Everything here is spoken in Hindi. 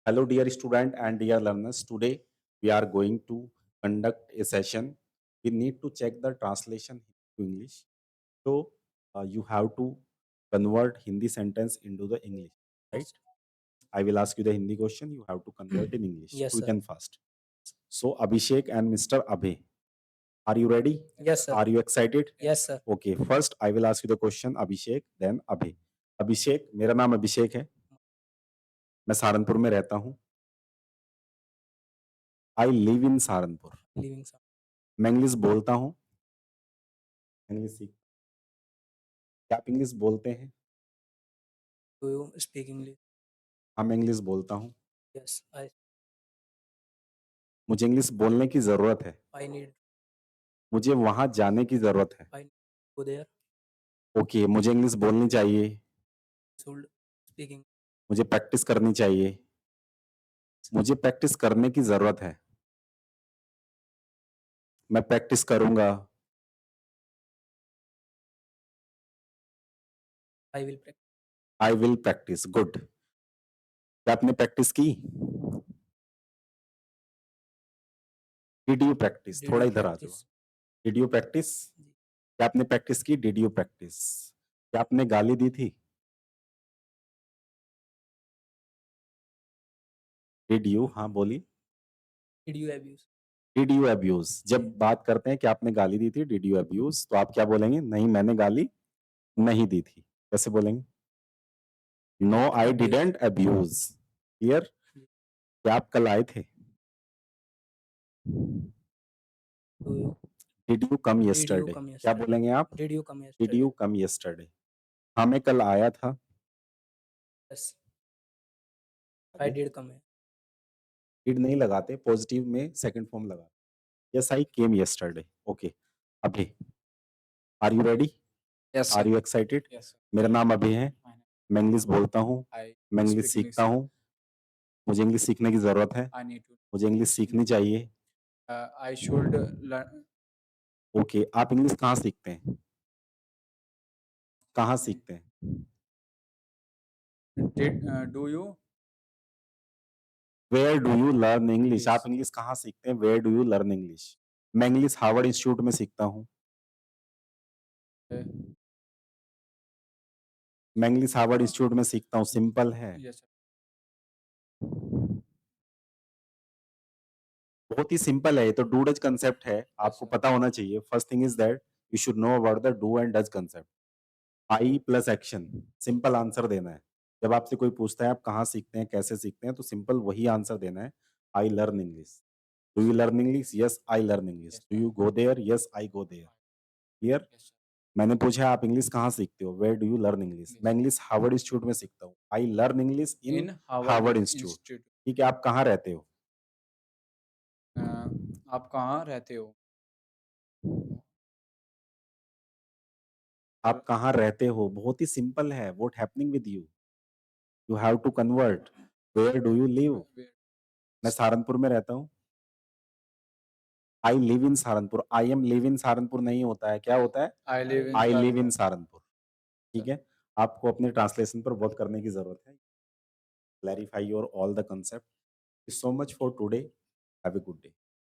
Hello, dear student and dear learners. Today we are going to conduct a session. We need to check the translation to English. So you have to convert Hindi sentence into the English, right? Yes. I will ask you the Hindi question. You have to convert in English, Yes, quick sir. and fast. So Abhishek and Mr. Abhay, are you ready? Yes, sir. Are you excited? Yes, sir. Okay. First, I will ask you the question. Abhishek, then Abhay. अभिषेक, मेरा नाम अभिषेक है, मैं सहारनपुर में रहता हूँ। I live in Saharanpur. Leaving some. मैं इंग्लिश बोलता हूँ, इंग्लिश सीख। क्या आप इंग्लिश बोलते हैं? Do you speak English? हाँ, मैं इंग्लिश बोलता हूँ। Yes, मुझे इंग्लिश बोलने की ज़रूरत है। I need. मुझे वहाँ जाने की ज़रूरत है। I go there. ओके, मुझे इंग्लिश बोलनी चाहिए। Should speaking. मुझे प्रैक्टिस करनी चाहिए। मुझे प्रैक्टिस करने की ज़रूरत है। मैं प्रैक्टिस करूँगा। I will practice. I will practice. Good. क्या आपने प्रैक्टिस की? Did you practice? Did थोड़ा you इधर आ जाओ। practice? Did you practice? क्या आपने प्रैक्टिस की? Did you practice? क्या आपने गाली दी थी? Did you? हाँ, बोलिए। Did you abuse? Did you abuse? जब बात करते हैं कि आपने गाली दी थी, डिड यू अब्यूज, तो आप क्या बोलेंगे? नहीं, मैंने गाली नहीं दी थी। कैसे बोलेंगे? No, Didn't I abuse. Didn't abuse. Clear? क्या आप कल आए थे? Do you? Did you come Did you yesterday? come क्या yesterday? बोलेंगे आप? Did you come did yesterday? You come yesterday? हाँ, मैं कल आया था। Yes, I आगे did come here. डिड नहीं लगाते, पॉजिटिव में सेकंड फॉर्म लगा। Yes, I came yesterday. Okay. अभी are you ready? Yes, are sir. You excited? Yes, sir. मेरा नाम अभी है, My name- मैं इंग्लिश बोलता हूँ, I मैं इंग्लिश speak सीखता English. हूँ, मुझे इंग्लिश सीखने की ज़रूरत है, I need to. मुझे इंग्लिश सीखनी चाहिए। I should learn. ओके, आप इंग्लिश कहाँ सीखते हैं? कहाँ सीखते हैं? Do you? Where do you learn English? Yes. आप इंग्लिश कहाँ सीखते हैं? Where do you learn English? मैं इंग्लिश हार्वर्ड इंस्टीट्यूट में सीखता हूँ। Uh, मैं इंग्लिश हार्वर्ड इंस्टीट्यूट में सीखता हूँ। सिंपल है। yes, sir. बहुत ही सिंपल है। ये तो डू डज कंसेप्ट है, आपको sir. पता होना चाहिए। First thing is that you should know about the do and does concept. I plus action, simple answer देना है। जब आपसे कोई पूछता है आप कहाँ सीखते हैं, कैसे सीखते हैं, तो सिंपल वही आंसर देना है। I learn English. Do you learn English? Yes, I learn English. Yes, do sir. You go there? Yes, I go there. Clear? Yes, sir. मैंने पूछा आप इंग्लिश कहाँ सीखते हो? Where do you learn English? Yes. मैं इंग्लिश हार्वर्ड इंस्टीट्यूट में सीखता हूँ। I learn English in In Harvard Harvard Institute. Institute. ठीक है, आप कहाँ रहते हो? आप कहाँ रहते हो? आप कहाँ रहते हो? बहुत ही सिंपल है। What happening with you? You have to convert. Where do you live? Where- मैं सहारनपुर में रहता हूँ। I live in Saharanpur. I am live in Saharanpur नहीं होता है, क्या होता है? I live in I live in Saharanpur. Saharanpur. ठीक है, आपको अपने ट्रांसलेशन पर वर्क करने की जरूरत है। Clarify your all the concept. So much for today. Have a good day.